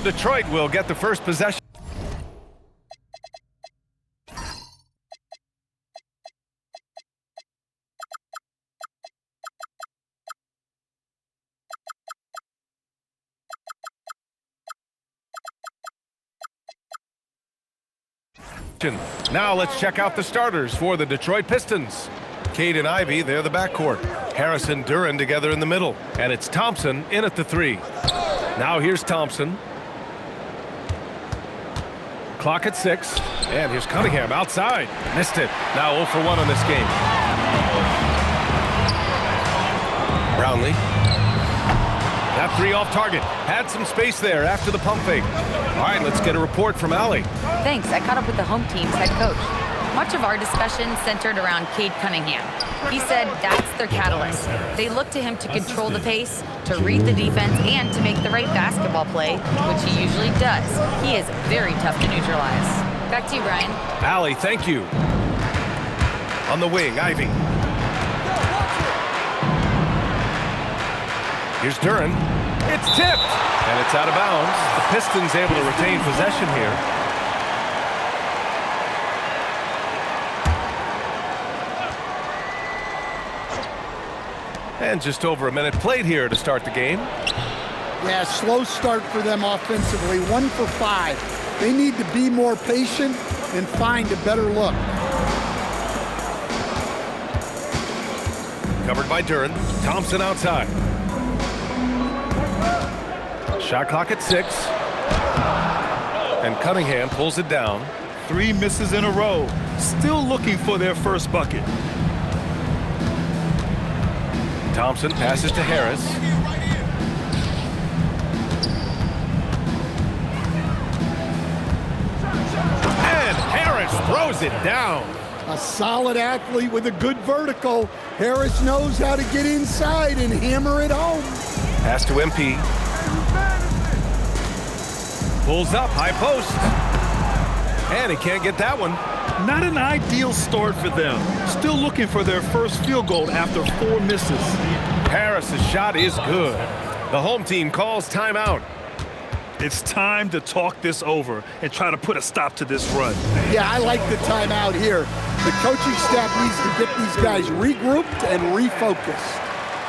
So Detroit will get the first possession. Now let's check out the starters for the Detroit Pistons. Cade and Ivy, they're the backcourt. Harris and Duran together in the middle. And it's Thompson in at the 3. Now here's Thompson. Clock at 6. And here's Cunningham outside. Missed it. Now 0 for 1 on this game. Brownlee. That 3 off target. Had some space there after the pump fake. All right, let's get a report from Allie. Thanks. I caught up with the home team's head coach. Much of our discussion centered around Cade Cunningham. He said that's their catalyst. They look to him to control the pace, to read the defense, and to make the right basketball play, which he usually does. He is very tough to neutralize. Back to you, Brian. Allie, thank you. On the wing, Ivy. Here's Duran. It's tipped, and it's out of bounds. The Pistons able to retain possession here. And just over a minute played here to start the game. Yeah, slow start for them offensively. 1 for 5. They need to be more patient and find a better look. Covered by Duran. Thompson outside. Shot clock at 6. And Cunningham pulls it down. 3 misses in a row. Still looking for their first bucket. Thompson passes to Harris. And Harris throws it down. A solid athlete with a good vertical. Harris knows how to get inside and hammer it home. Pass to MP. Pulls up, high post. And he can't get that one. Not an ideal start for them. Still looking for their first field goal after 4 misses. Harris's shot is good. The home team calls timeout. It's time to talk this over and try to put a stop to this run. Yeah, I like the timeout here. The coaching staff needs to get these guys regrouped and refocused.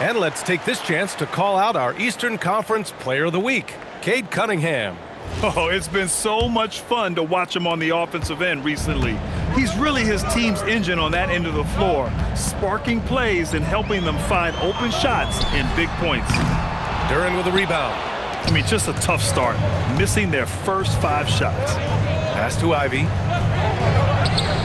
And let's take this chance to call out our Eastern Conference Player of the Week, Cade Cunningham. Oh, it's been so much fun to watch him on the offensive end recently. He's really his team's engine on that end of the floor, sparking plays and helping them find open shots and big points. Duran with a rebound. I mean, just a tough start, missing their first 5 shots. Pass to Ivy.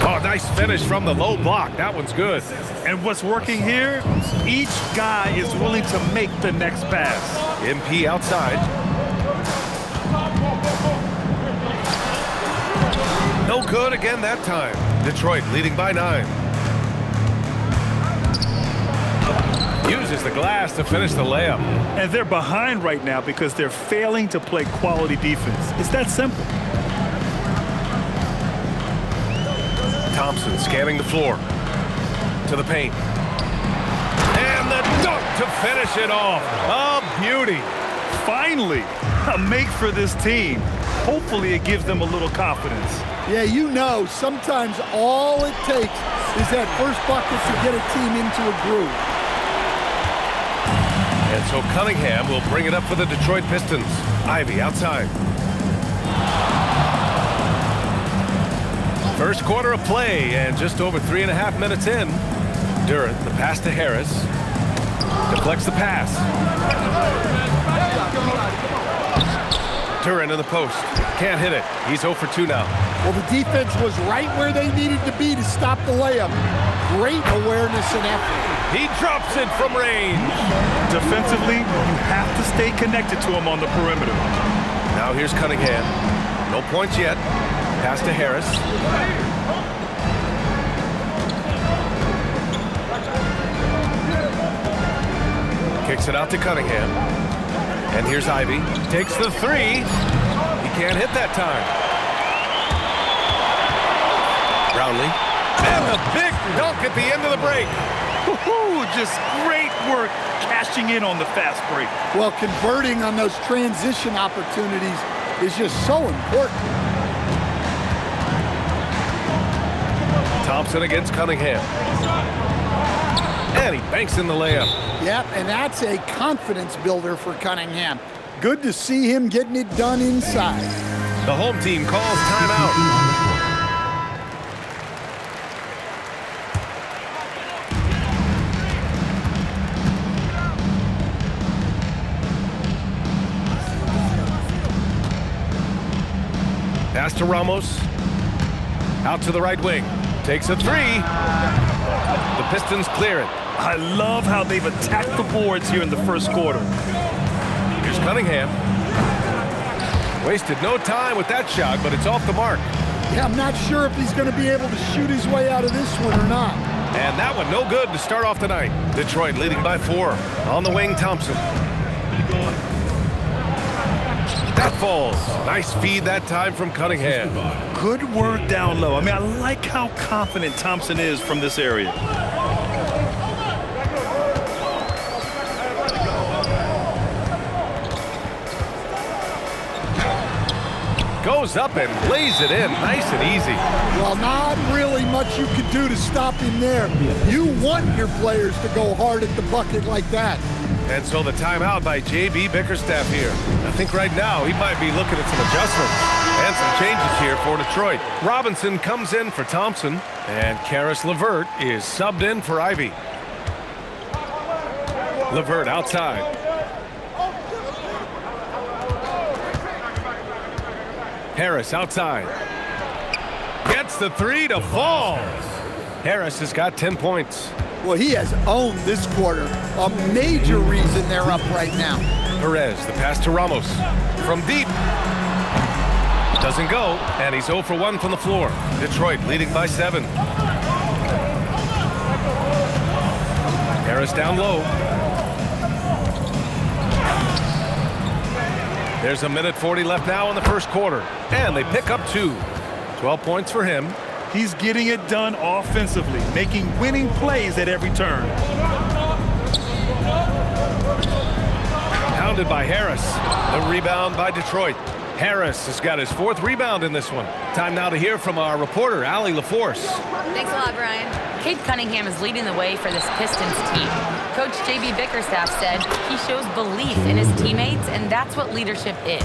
Oh, nice finish from the low block. That one's good. And what's working here? Each guy is willing to make the next pass. MP outside. No good again that time. Detroit leading by 9. Uses the glass to finish the layup. And they're behind right now because they're failing to play quality defense. It's that simple. Thompson scanning the floor. To the paint. And the dunk to finish it off. A beauty. Finally, a make for this team. Hopefully it gives them a little confidence. Yeah, you know, sometimes all it takes is that first bucket to get a team into a groove. And so Cunningham will bring it up for the Detroit Pistons. Ivy outside. First quarter of play and just over 3.5 minutes in. Duran, the pass to Harris. Deflects the pass. Duran in the post. Can't hit it. He's 0 for 2 now. Well, the defense was right where they needed to be to stop the layup. Great awareness and effort. He drops it from range. Defensively, you have to stay connected to him on the perimeter. Now here's Cunningham. No points yet. Pass to Harris. Kicks it out to Cunningham. And here's Ivy. Takes the 3. He can't hit that time. Brownlee. And the big dunk at the end of the break. Woohoo! Just great work cashing in on the fast break. Well, converting on those transition opportunities is just so important. Thompson against Cunningham. And he banks in the layup. Yep, and that's a confidence builder for Cunningham. Good to see him getting it done inside. The home team calls timeout. Pass to Ramos. Out to the right wing. Takes a three. The Pistons clear it. I love how they've attacked the boards here in the first quarter. Here's Cunningham. Wasted no time with that shot, but it's off the mark. Yeah, I'm not sure if he's going to be able to shoot his way out of this one or not. And that one no good to start off the night. Detroit leading by 4. On the wing, Thompson. That falls. Nice feed that time from Cunningham. Good work down low. I mean, I like how confident Thompson is from this area. Goes up and lays it in. Nice and easy. Well, not really much you can do to stop him there. You want your players to go hard at the bucket like that. And so the timeout by J.B. Bickerstaff here. I think right now he might be looking at some adjustments and some changes here for Detroit. Robinson comes in for Thompson, and Karis LeVert is subbed in for Ivy. LeVert outside. Harris outside. Gets the three to fall. Harris has got 10 points. Well, he has owned this quarter. A major reason they're up right now. Perez, the pass to Ramos. From deep. Doesn't go, and he's 0 for 1 from the floor. Detroit leading by 7. Harris down low. There's a minute 40 left now in the first quarter, and they pick up 2. 12 points for him. He's getting it done offensively, making winning plays at every turn. Pounded by Harris. The rebound by Detroit. Harris has got his 4th rebound in this one. Time now to hear from our reporter, Allie LaForce. Thanks a lot, Brian. Cade Cunningham is leading the way for this Pistons team. Coach J.B. Bickerstaff said he shows belief in his teammates, and that's what leadership is.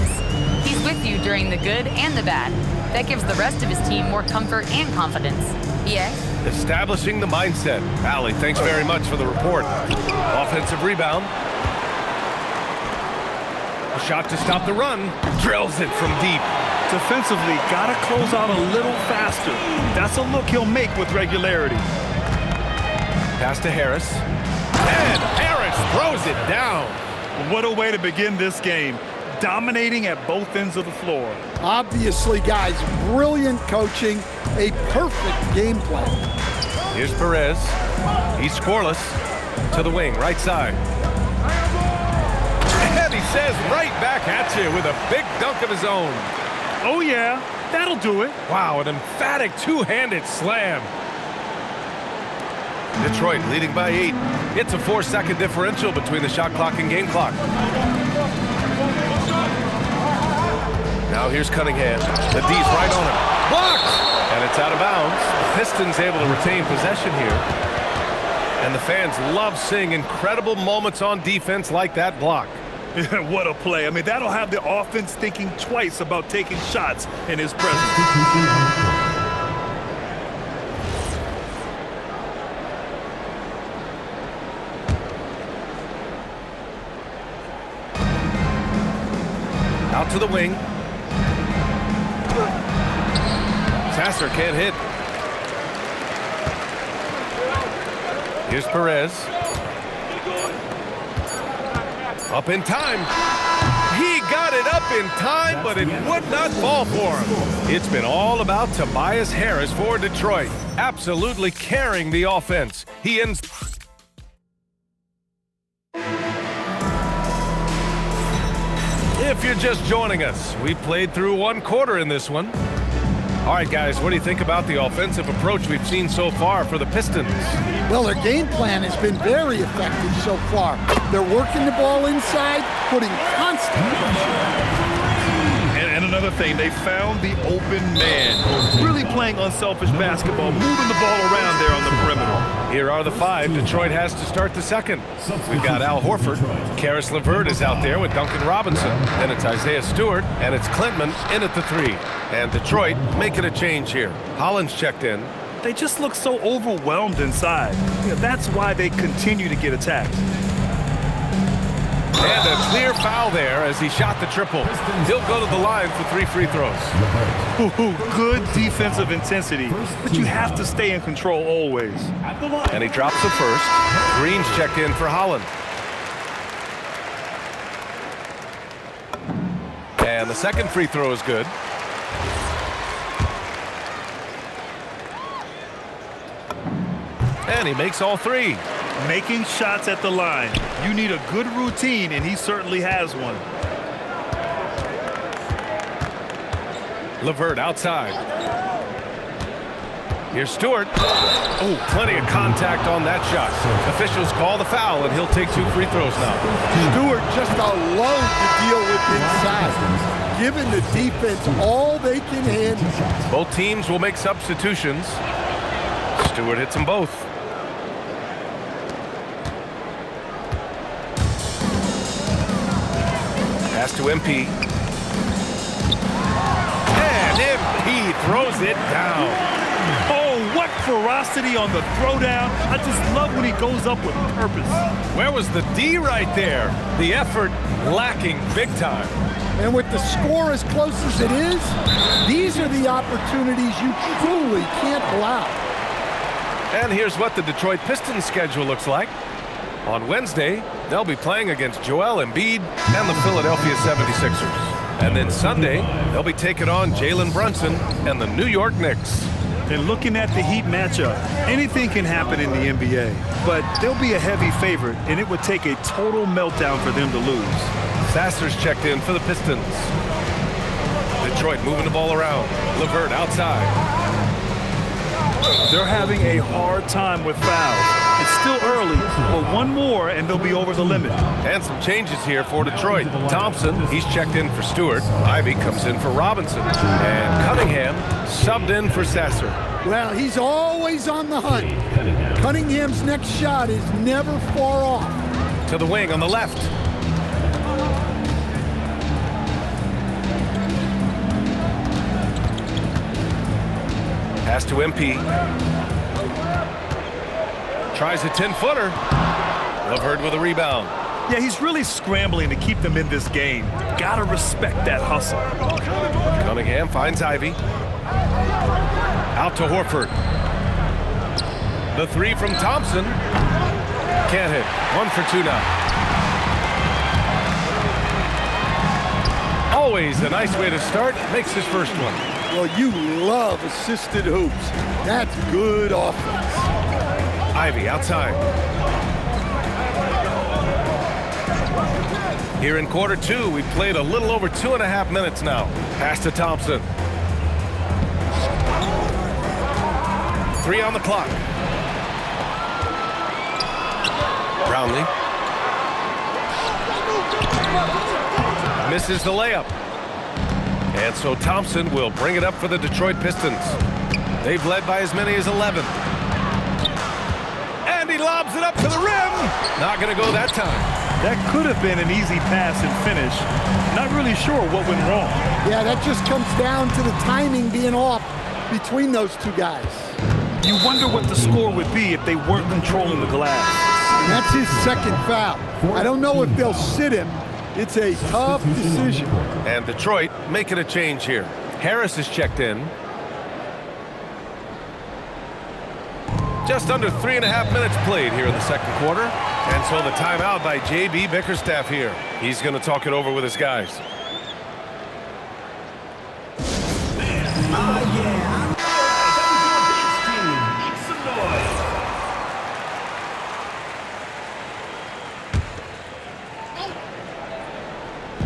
He's with you during the good and the bad. That gives the rest of his team more comfort and confidence. Yeah? Establishing the mindset. Allie, thanks very much for the report. Offensive rebound. A shot to stop the run. Drills it from deep. Defensively, gotta close out a little faster. That's a look he'll make with regularity. Pass to Harris. And Harris throws it down. What a way to begin this game. Dominating at both ends of the floor. Obviously, guys, brilliant coaching, a perfect game plan. Here's Perez. He's scoreless. To the wing, right side. And he says right back at you with a big dunk of his own. Oh yeah, that'll do it. Wow, an emphatic two-handed slam. Detroit leading by 8. It's a 4-second differential between the shot clock and game clock. Now here's Cunningham. The D's right on him. Blocked! And it's out of bounds. The Pistons able to retain possession here. And the fans love seeing incredible moments on defense like that block. What a play. I mean, that'll have the offense thinking twice about taking shots in his presence. Out to the wing. Sasser can't hit. Here's Perez. Up in time. He got it up in time, but it would not fall for him. It's been all about Tobias Harris for Detroit. Absolutely carrying the offense. He ends... If you're just joining us, we played through 1 quarter in this one. All right, guys, what do you think about the offensive approach we've seen so far for the Pistons? Well, their game plan has been very effective so far. They're working the ball inside, putting constant pressure. And an another thing. They found the open man. Really playing unselfish basketball, moving the ball around there on the perimeter. Here are the five. Detroit has to start the second. We've got Al Horford. Karis LeVert is out there with Duncan Robinson. Then it's Isaiah Stewart, and it's Clintman in at the three. And Detroit making a change here. Hollins checked in. They just look so overwhelmed inside. That's why they continue to get attacked. And a clear foul there as he shot the triple. He'll go to the line for 3 free throws. Ooh, good defensive intensity, but you have to stay in control always. And he drops the first. Green's checked in for Holland. And the second free throw is good. And he makes all three. Making shots at the line. You need a good routine, and he certainly has one. LeVert outside. Here's Stewart. Oh, plenty of contact on that shot. Officials call the foul, and he'll take 2 free throws now. Stewart just a load to deal with inside, giving the defense all they can handle. Both teams will make substitutions. Stewart hits them both. Pass to MP. And MP throws it down. Oh, what ferocity on the throwdown. I just love when he goes up with purpose. Where was the D right there? The effort lacking big time. And with the score as close as it is, these are the opportunities you truly can't allow. And here's what the Detroit Pistons schedule looks like. On Wednesday, they'll be playing against Joel Embiid and the Philadelphia 76ers. And then Sunday, they'll be taking on Jalen Brunson and the New York Knicks. And looking at the Heat matchup, anything can happen in the NBA. But they'll be a heavy favorite, and it would take a total meltdown for them to lose. Sasser's checked in for the Pistons. Detroit moving the ball around. LeVert outside. They're having a hard time with fouls. It's still early, but one more and they'll be over the limit. And some changes here for Detroit. Thompson, he's checked in for Stewart. Ivy comes in for Robinson. And Cunningham subbed in for Sasser. Well, he's always on the hunt. Cunningham's next shot is never far off. To the wing on the left. Pass to MP. Tries a 10-footer. LeVert with a rebound. Yeah, he's really scrambling to keep them in this game. Gotta respect that hustle. Cunningham finds Ivy. Out to Horford. The three from Thompson. Can't hit. 1 for 2 now. Always a nice way to start. Makes his first one. Well, you love assisted hoops. That's good offense. Ivy outside. Here in quarter 2, we've played a little over 2.5 minutes now. Pass to Thompson. 3 on the clock. Brownlee. Misses the layup. And so Thompson will bring it up for the Detroit Pistons. They've led by as many as 11. And he lobs it up to the rim. Not going to go that time. That could have been an easy pass and finish. Not really sure what went wrong. Yeah, that just comes down to the timing being off between those two guys. You wonder what the score would be if they weren't controlling the glass. And that's his second foul. I don't know if they'll sit him. It's a tough decision. And Detroit making a change here. Harris is checked in. Just under 3.5 minutes played here in the second quarter. And so the timeout by J.B. Bickerstaff here. He's going to talk it over with his guys.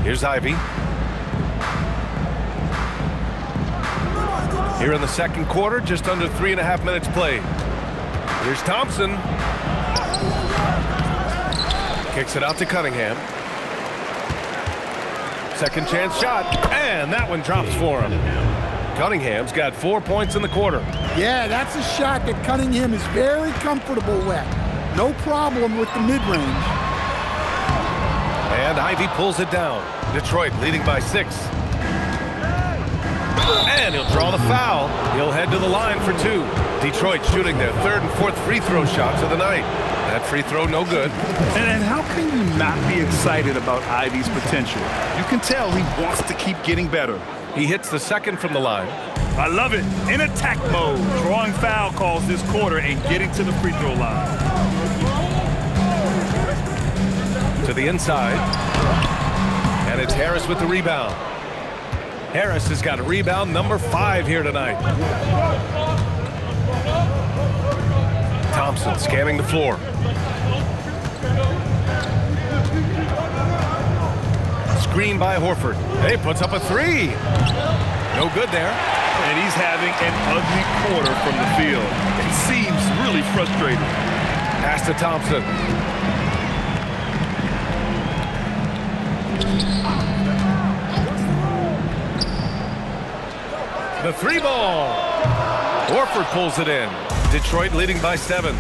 Here's Ivy. Here in the second quarter, just under 3.5 minutes played. Here's Thompson. Kicks it out to Cunningham. Second chance shot, and that one drops for him. Cunningham's got 4 points in the quarter. Yeah, that's a shot that Cunningham is very comfortable with. No problem with the mid-range. And Ivy pulls it down. Detroit leading by 6. And he'll draw the foul. He'll head to the line for 2. Detroit shooting their 3rd and 4th free throw shots of the night. That free throw no good. And how can you not be excited about Ivy's potential? You can tell he wants to keep getting better. He hits the second from the line. I love it. In attack mode, drawing foul calls this quarter and getting to the free throw line. To the inside. And it's Harris with the rebound. Harris has got rebound number 5 here tonight. Thompson scanning the floor. Screen by Horford. He puts up a 3. No good there. And he's having an ugly quarter from the field. He seems really frustrated. Pass to Thompson. The 3 ball. Horford pulls it in. Detroit leading by 7.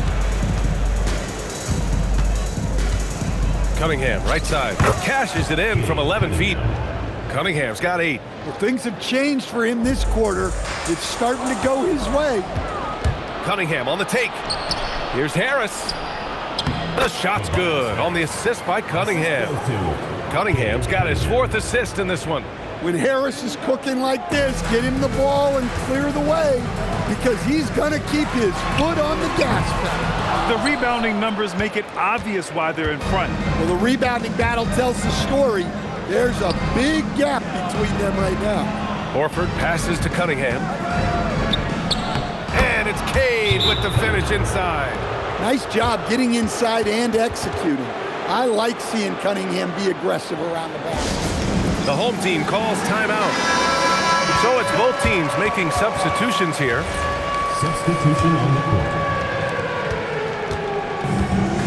Cunningham, right side. Cashes it in from 11 feet. Cunningham's got 8. Well, things have changed for him this quarter. It's starting to go his way. Cunningham on the take. Here's Harris. The shot's good on the assist by Cunningham. Cunningham's got his 4th assist in this one. When Harris is cooking like this, get him the ball and clear the way, because he's going to keep his foot on the gas pedal. The rebounding numbers make it obvious why they're in front. Well, the rebounding battle tells the story. There's a big gap between them right now. Horford passes to Cunningham. And it's Cade with the finish inside. Nice job getting inside and executing. I like seeing Cunningham be aggressive around the basket. The home team calls timeout. So it's both teams making substitutions here. Substitution on the court.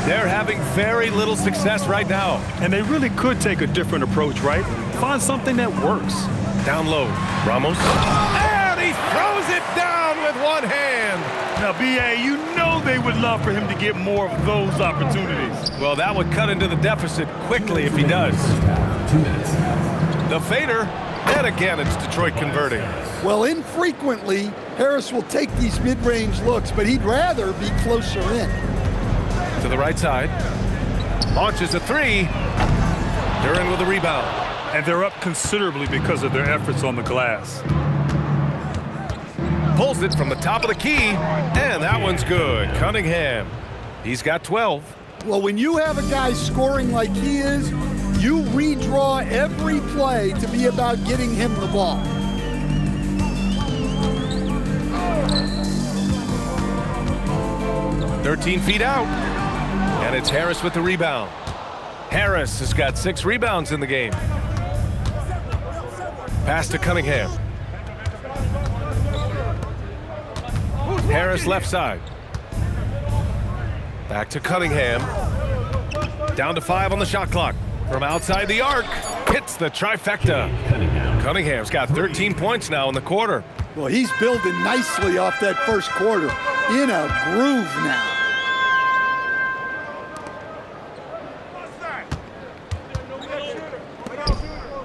They're having very little success right now. And they really could take a different approach, right? Find something that works. Down low, Ramos. And he throws it down with one hand. Now, BA, you know they would love for him to get more of those opportunities. Well, that would cut into the deficit quickly if he does. 2 minutes. The fader, and again it's Detroit converting. Well, infrequently, Harris will take these mid-range looks, but he'd rather be closer in. To the right side. Launches a 3. Duren with a rebound. And they're up considerably because of their efforts on the glass. Pulls it from the top of the key, and that one's good. Cunningham, he's got 12. Well, when you have a guy scoring like he is, you redraw every play to be about getting him the ball. "13 feet out, and it's Harris with the rebound. Harris has got 6 rebounds in the game. Pass to Cunningham. Harris left side. Back to Cunningham. Down to 5 on the shot clock. From outside the arc, hits the trifecta. Cunningham's got 13 points now in the quarter. Well, he's building nicely off that first quarter. In a groove now.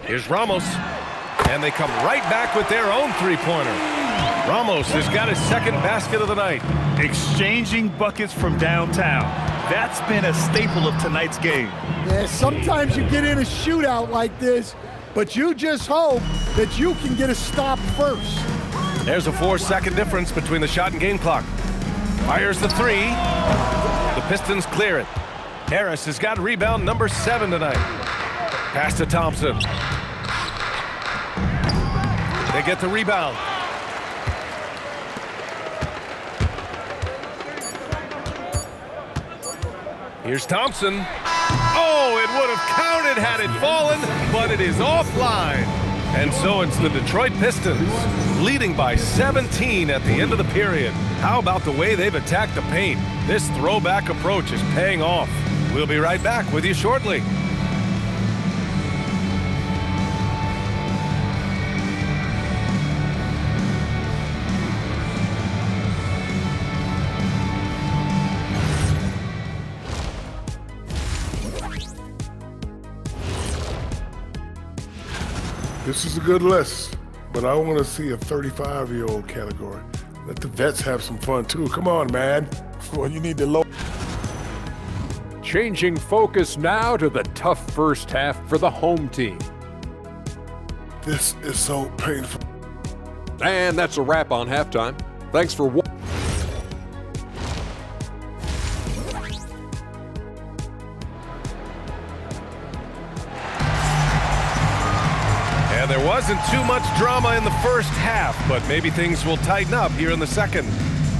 Here's Ramos. And they come right back with their own 3-pointer. Ramos has got his 2nd basket of the night. Exchanging buckets from downtown. That's been a staple of tonight's game. Yeah, sometimes you get in a shootout like this, but you just hope that you can get a stop first. There's a 4-second difference between the shot and game clock. Fires the 3. The Pistons clear it. Harris has got rebound number 7 tonight. Pass to Thompson. They get the rebound. Here's Thompson. Oh, it would have counted had it fallen, but it is offline. And so it's the Detroit Pistons leading by 17 at the end of the period. How about the way they've attacked the paint? This throwback approach is paying off. We'll be right back with you shortly. This is a good list, but I want to see a 35-year-old category. Let the vets have some fun too. Come on, man. Well, you need to low. Changing focus now to the tough first half for the home team. This is so painful. And that's a wrap on halftime. Thanks for watching. And there wasn't too much drama in the first half, but maybe things will tighten up here in the second.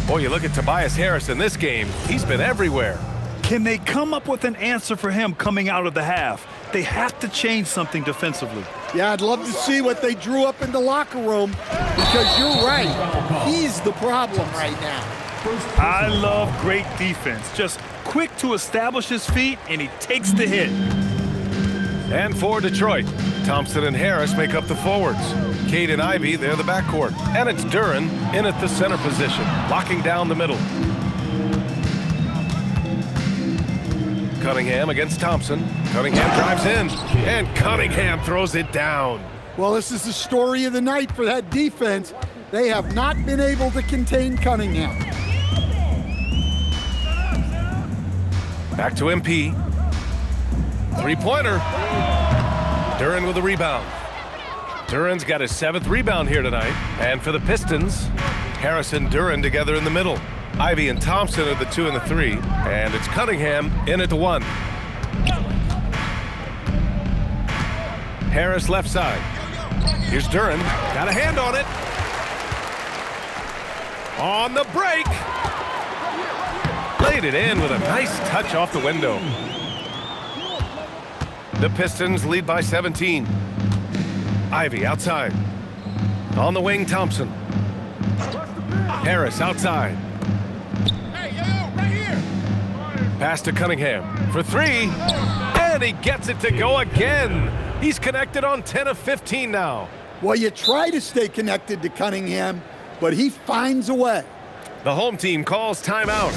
Boy, you look at Tobias Harris in this game. He's been everywhere. Can they come up with an answer for him coming out of the half? They have to change something defensively. Yeah, I'd love to see what they drew up in the locker room, because you're right. He's the problem right now. I love great defense. Just quick to establish his feet, and he takes the hit. And for Detroit, Thompson and Harris make up the forwards. Cade and Ivy, they're the backcourt. And it's Duren in at the center position, locking down the middle. Cunningham against Thompson. Cunningham drives in, and Cunningham throws it down. Well, this is the story of the night for that defense. They have not been able to contain Cunningham. Back to MP. Three-pointer. Duren with a rebound. Duren's got his 7th rebound here tonight. And for the Pistons, Harris and Duren together in the middle. Ivy and Thompson are the 2 and the 3. And it's Cunningham in at the 1. Harris left side. Here's Duren. Got a hand on it. On the break. Laid it in with a nice touch off the window. The Pistons lead by 17. Ivy outside. On the wing, Thompson. Harris outside. Pass to Cunningham for 3. And he gets it to go again. He's connected on 10 of 15 now. Well, you try to stay connected to Cunningham, but he finds a way. The home team calls timeout.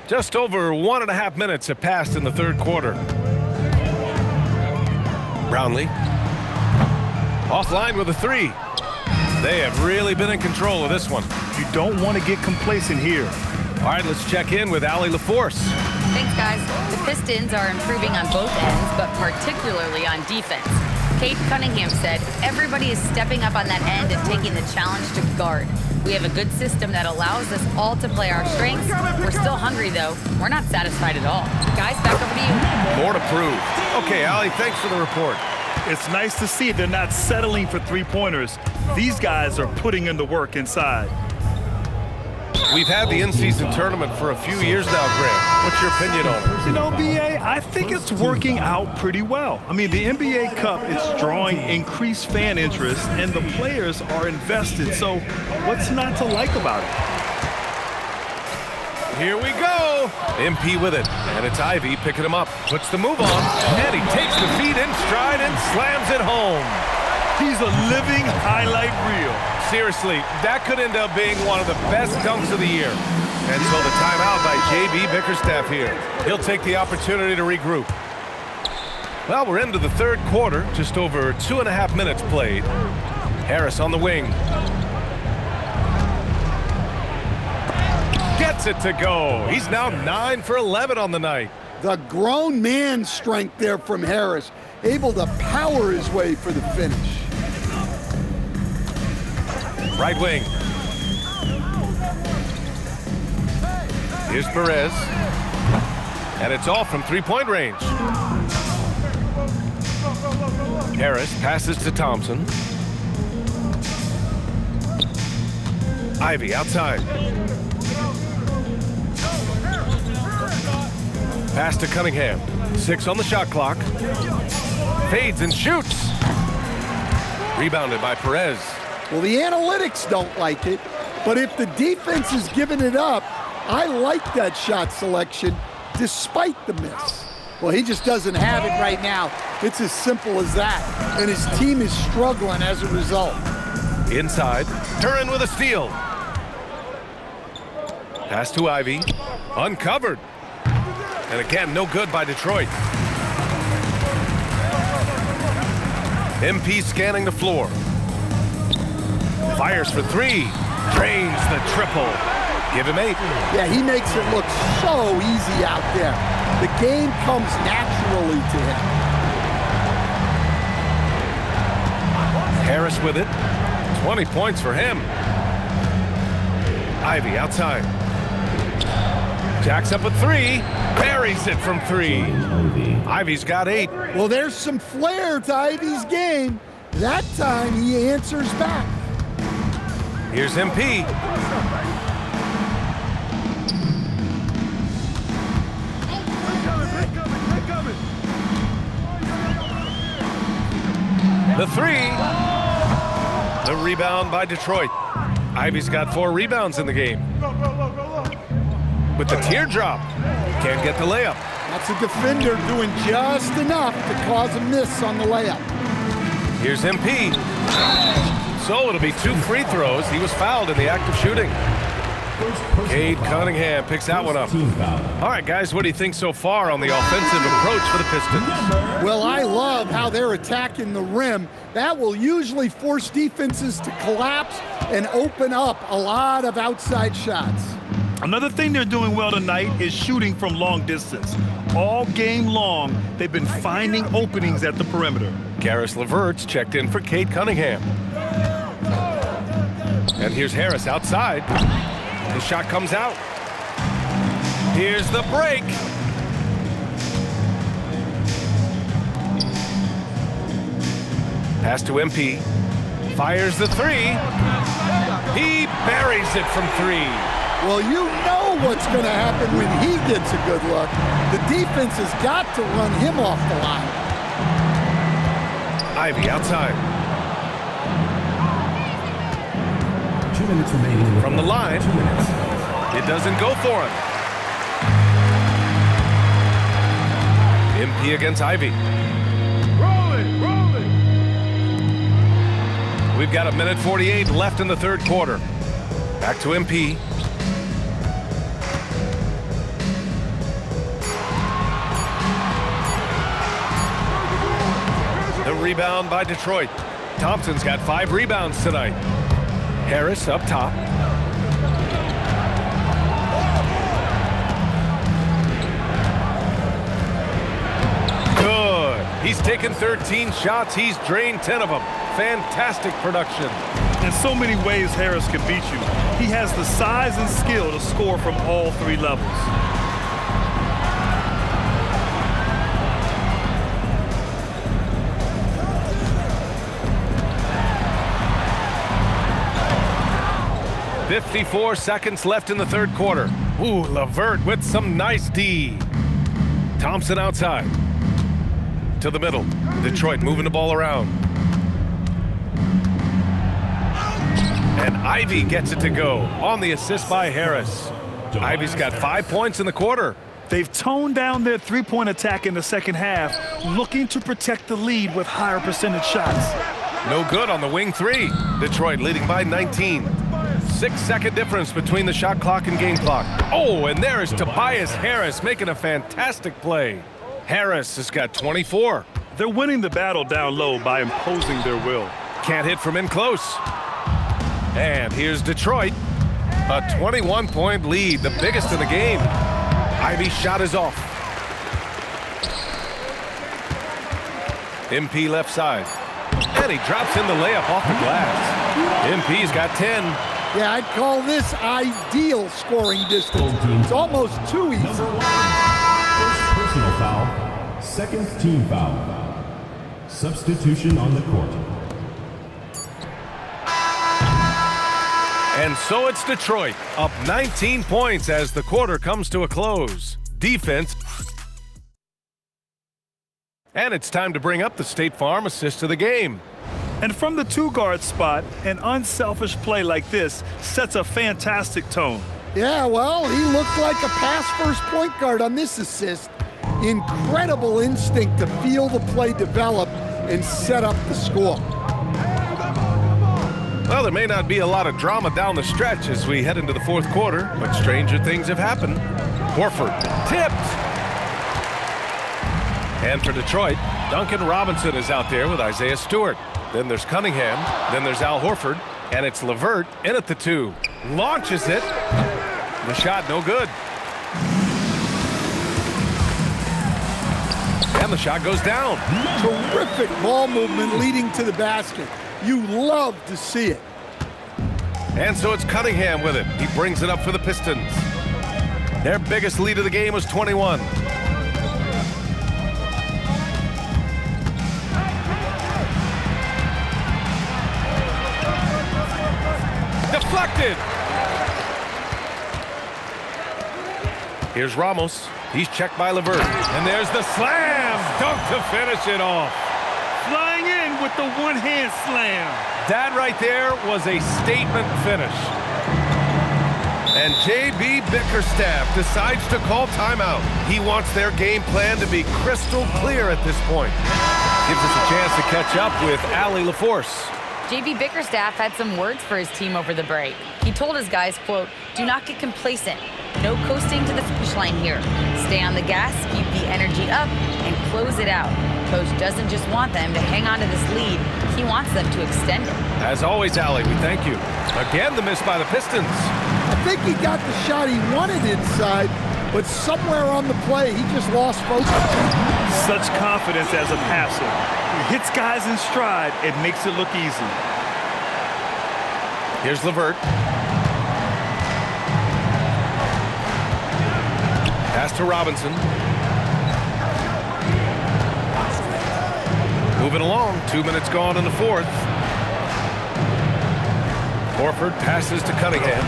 Just over 1.5 minutes have passed in the third quarter. Brownlee. Offline with a 3. They have really been in control of this one. You don't want to get complacent here. All right, let's check in with Allie LaForce. Thanks, guys. The Pistons are improving on both ends, but particularly on defense. Cade Cunningham said, everybody is stepping up on that end and taking the challenge to guard. We have a good system that allows us all to play our strengths. We're still hungry, though. We're not satisfied at all. Guys, back over to you. More to prove. Okay, Allie, thanks for the report. It's nice to see they're not settling for three-pointers. These guys are putting in the work inside. We've had the in-season tournament for a few years now, Grant. What's your opinion on it? You know, BA, I think it's working out pretty well. I mean, the NBA Cup is drawing increased fan interest, and the players are invested. So what's not to like about it? Here we go. MP with it, and it's Ivy picking him up. Puts the move on, and he takes the feet in stride and slams it home. He's a living highlight reel. Seriously, that could end up being one of the best dunks of the year. And so the timeout by J.B. Bickerstaff here. He'll take the opportunity to regroup. Well, we're into the third quarter, just over 2.5 minutes played. Harris on the wing. Gets it to go. He's now 9 for 11 on the night. The grown man strength there from Harris, able to power his way for the finish. Right wing. Here's Perez. And it's all from three-point range. Harris passes to Thompson. Ivy outside. Pass to Cunningham. 6 on the shot clock. Fades and shoots. Rebounded by Perez. Well, the analytics don't like it, but if the defense is giving it up, I like that shot selection despite the miss. Well, he just doesn't have it right now. It's as simple as that, and his team is struggling as a result. Inside, Duren with a steal. Pass to Ivy. Uncovered. And again, no good by Detroit. MP scanning the floor. Fires for three. Drains the triple. Give him 8. Yeah, he makes it look so easy out there. The game comes naturally to him. Harris with it. 20 points for him. Ivy outside. Jacks up with 3. Buries it from 3. Ivy's got 8. Well, there's some flair to Ivy's game. That time he answers back. Here's MP. The 3. The rebound by Detroit. Ivy's got 4 rebounds in the game. With the teardrop. Can't get the layup. That's a defender doing just enough to cause a miss on the layup. Here's MP. So it'll be 2 free throws. He was fouled in the act of shooting. Cade Cunningham picks that one up. All right, guys, what do you think so far on the offensive approach for the Pistons? Well, I love how they're attacking the rim. That will usually force defenses to collapse and open up a lot of outside shots. Another thing they're doing well tonight is shooting from long distance. All game long, they've been finding openings at the perimeter. Garris LeVert's checked in for Cade Cunningham. And here's Harris outside. The shot comes out. Here's the break. Pass to MP. Fires the 3. He buries it from 3. Well, you know what's going to happen when he gets a good look. The defense has got to run him off the line. Ivy outside. 2 minutes remaining. From the line. 2 minutes. It doesn't go for him. MP against Ivy. We've got 1:48 left in the third quarter. Back to MP. The rebound by Detroit. Thompson's got 5 rebounds tonight. Harris up top. Good. He's taken 13 shots. He's drained 10 of them. Fantastic production. In so many ways, Harris can beat you. He has the size and skill to score from all 3 levels. .54 seconds left in the third quarter. Ooh, LeVert with some nice D. Thompson outside. To the middle. Detroit moving the ball around. And Ivy gets it to go on the assist by Harris. Ivy's got 5 points in the quarter. They've toned down their three-point attack in the second half, looking to protect the lead with higher percentage shots. No good on the wing 3. Detroit leading by 19. 6-second difference between the shot clock and game clock. Oh, and there is Tobias Harris making a fantastic play. Harris has got 24. They're winning the battle down low by imposing their will. Can't hit from in close. And here's Detroit. A 21-point lead, the biggest in the game. Ivy's shot is off. MP left side. And he drops in the layup off the glass. MP's got 10. Yeah, I'd call this ideal scoring distance. It's almost too easy. First personal foul. Second team foul. Substitution on the court. And so it's Detroit, up 19 points as the quarter comes to a close. Defense. And it's time to bring up the State Farm assist of the game. And from the 2-guard spot, an unselfish play like this sets a fantastic tone. Yeah, well, he looked like a pass-first point guard on this assist. Incredible instinct to feel the play develop and set up the score. Well, there may not be a lot of drama down the stretch as we head into the fourth quarter, but stranger things have happened. Horford tipped. And for Detroit, Duncan Robinson is out there with Isaiah Stewart. Then there's Cunningham. Then there's Al Horford. And it's LeVert in at the 2. Launches it. The shot no good. And the shot goes down. Terrific ball movement leading to the basket. You love to see it. And so it's Cunningham with it. He brings it up for the Pistons. Their biggest lead of the game was 21. Deflected. Here's Ramos. He's checked by LeVert. And there's the slam dunk to finish it off. Flying in with the one-hand slam. That right there was a statement finish. And J.B. Bickerstaff decides to call timeout. He wants their game plan to be crystal clear at this point. Gives us a chance to catch up with Allie LaForce. J.B. Bickerstaff had some words for his team over the break. He told his guys, quote, "Do not get complacent. No coasting to the finish line here. Stay on the gas, keep the energy up, and close it out." Coach doesn't just want them to hang on to this lead. He wants them to extend it. As always, Allie, we thank you. Again, the miss by the Pistons. I think he got the shot he wanted inside, but somewhere on the play, he just lost focus. Such confidence as a passer. He hits guys in stride. It makes it look easy. Here's LeVert. Pass to Robinson. Moving along. 2 minutes gone in the fourth. Horford passes to Cunningham.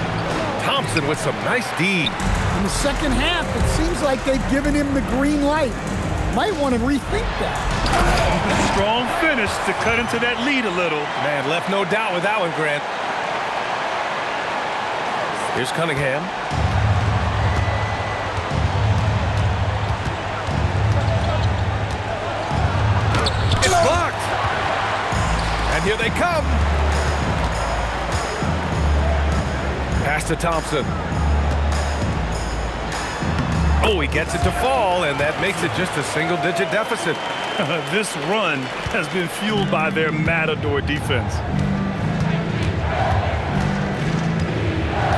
Thompson with some nice D. In the second half, it seems like they've given him the green light. Might want to rethink that. Strong finish to cut into that lead a little. Man, left no doubt with that one, Grant. Here's Cunningham. It's blocked. And here they come. Pass to Thompson. Oh, he gets it to fall, and that makes it just a single-digit deficit. This run has been fueled by their Matador defense.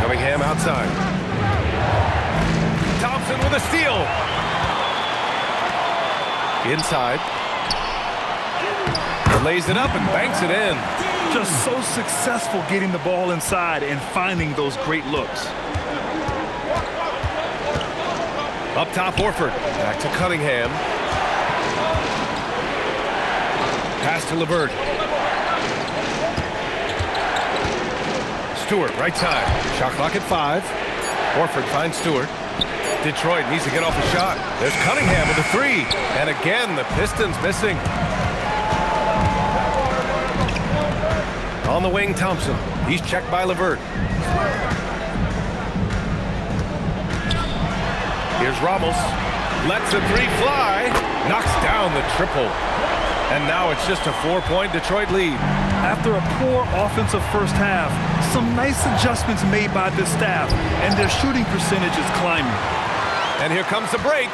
Cunningham outside. Thompson with a steal. Inside. Lays it up and banks it in. Just so successful getting the ball inside and finding those great looks. Up top, Horford. Back to Cunningham. Pass to LeVert. Stewart, right side. Shot clock at 5. Horford finds Stewart. Detroit needs to get off a shot. There's Cunningham with a 3. And again, the Pistons missing. On the wing, Thompson. He's checked by LeVert. Here's Ramos. Lets the 3 fly. Knocks down the triple. And now it's just a 4-point Detroit lead. After a poor offensive first half, some nice adjustments made by this staff, and their shooting percentage is climbing. And here comes the break.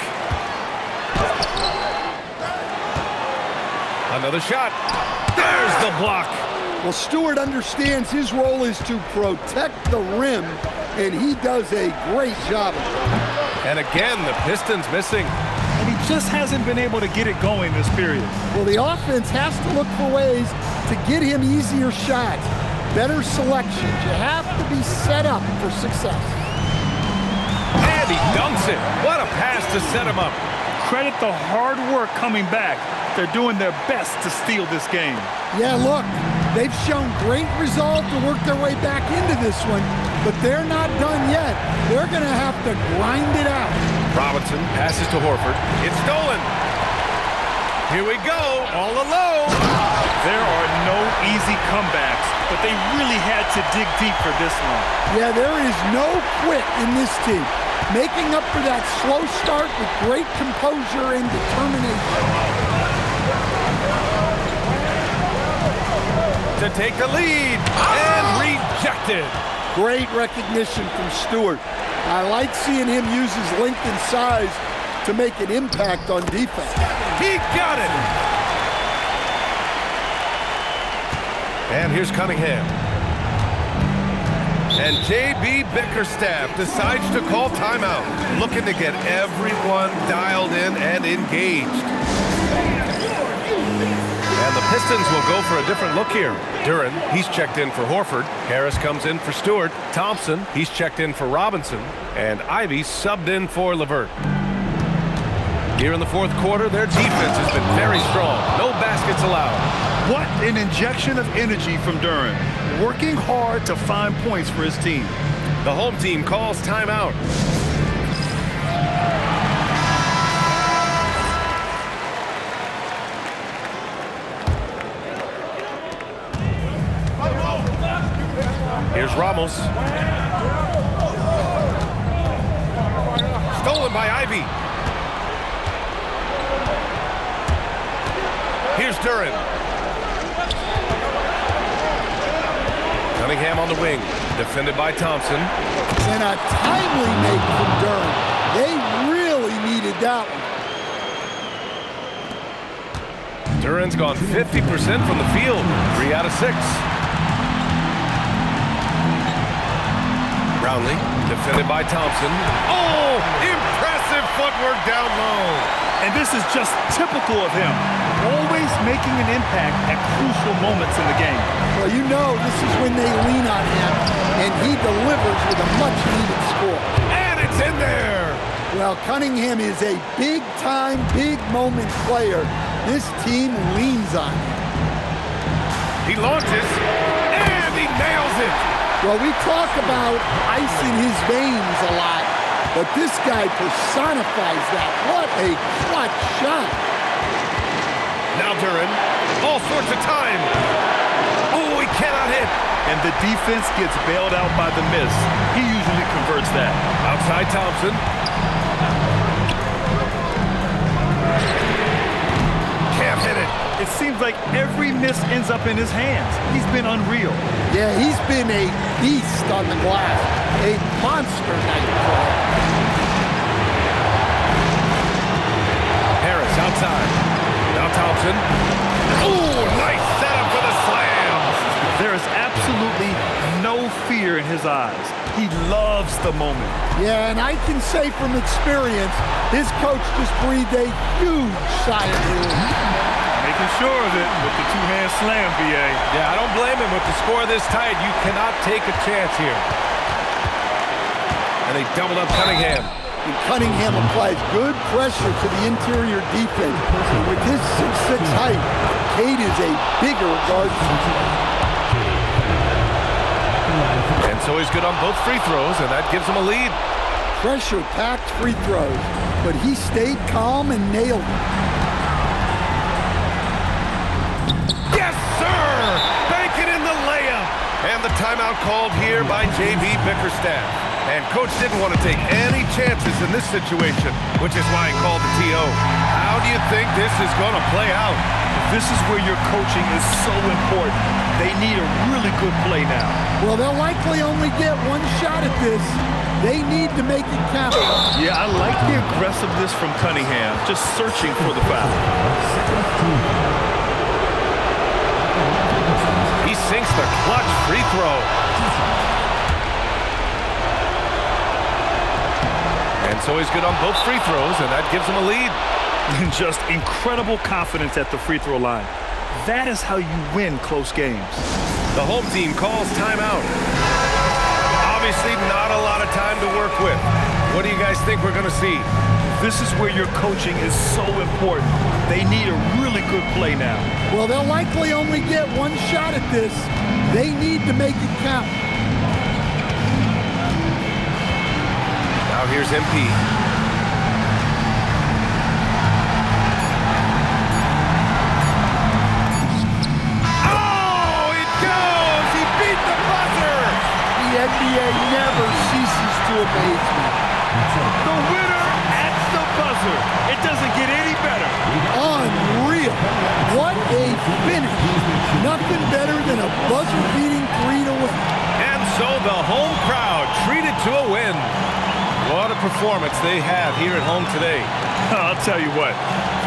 Another shot. There's the block. Well, Stewart understands his role is to protect the rim, and he does a great job of it. And again, the Pistons missing. And he just hasn't been able to get it going this period. Well, the offense has to look for ways to get him easier shots, better selections. You have to be set up for success. And he dunks it. What a pass to set him up. Credit the hard work coming back. They're doing their best to steal this game. Yeah, look, they've shown great resolve to work their way back into this one, but they're not done yet. They're going to have to grind it out. Robinson passes to Horford. It's stolen. Here we go, all alone. There are no easy comebacks, but they really had to dig deep for this one. Yeah, there is no quit in this team. Making up for that slow start with great composure and determination. to take the lead and rejected. Great recognition from Stewart. I like seeing him use his length and size to make an impact on defense. He got it. And here's Cunningham. And J.B. Bickerstaff decides to call timeout, looking to get everyone dialed in and engaged. And the Pistons will go for a different look here. Duren, he's checked in for Horford. Harris comes in for Stewart. Thompson, he's checked in for Robinson. And Ivy subbed in for LeVert. Here in the fourth quarter, their defense has been very strong. No baskets allowed. What an injection of energy from Duren, working hard to find points for his team. The home team calls timeout. Here's Ramos. Stolen by Ivy. Here's Duren. Cunningham on the wing, defended by Thompson. And a timely make from Duren. They really needed that one. Duren's gone 50% from the field, 3 out of 6. Brownlee, defended by Thompson. Oh, impressive footwork down low. And this is just typical of him, always making an impact at crucial moments in the game. Well, you know this is when they lean on him, and he delivers with a much-needed score. And it's in there. Well, Cunningham is a big-time, big-moment player. This team leans on him. He launches, and he nails it. Well, we talk about ice in his veins a lot, but this guy personifies that. What a clutch shot. Now Duren, all sorts of time. Oh, he cannot hit. And the defense gets bailed out by the miss. He usually converts that. Outside Thompson. Can't hit it. It seems like every miss ends up in his hands. He's been unreal. Yeah, he's been a beast on the glass. A monster night for him. Harris outside. Now Thompson. Oh, nice setup for the slam. There is absolutely no fear in his eyes. He loves the moment. Yeah, and I can say from experience, his coach just breathed a huge sigh of relief. Making sure of it with the two-hand slam, BA. Yeah, I don't blame him. With the score this tight, you cannot take a chance here. And they doubled up Cunningham. And Cunningham applies good pressure to the interior defense. And with his 6'6" height, Cade is a bigger guard. And so he's good on both free throws, and that gives him a lead. Pressure-packed free throws, but he stayed calm and nailed it. Yes, sir! Banking in the layup. And the timeout called here by J.B. Bickerstaff. And coach didn't want to take any chances in this situation, which is why he called the TO. How do you think this is going to play out? This is where your coaching is so important. They need a really good play now. Well, they'll likely only get one shot at this. They need to make it count. Yeah, I like the aggressiveness from Cunningham, just searching for the foul. He sinks the clutch free throw. And so he's good on both free throws, and that gives him a lead. And just incredible confidence at the free throw line. That is how you win close games. The home team calls timeout. Obviously not a lot of time to work with. What do you guys think we're going to see? This is where your coaching is so important. They need a really good play now. Well, they'll likely only get one shot at this. They need to make it count. Now here's MP. Oh, it goes! He beat the buzzer! The NBA never ceases to amaze me. The winner at the buzzer. It doesn't get any better. Unreal. What a finish. Nothing better than a performance they have here at home today. I'll tell you what,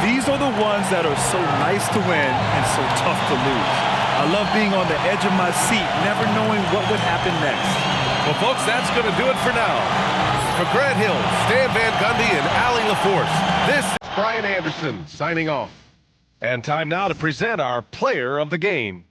these are the ones that are so nice to win and so tough to lose. I love being on the edge of my seat, never knowing what would happen next. Well, folks, that's going to do it for now. For Grant Hill, Stan Van Gundy, and Allie LaForce, this is Brian Anderson signing off. And time now to present our player of the game.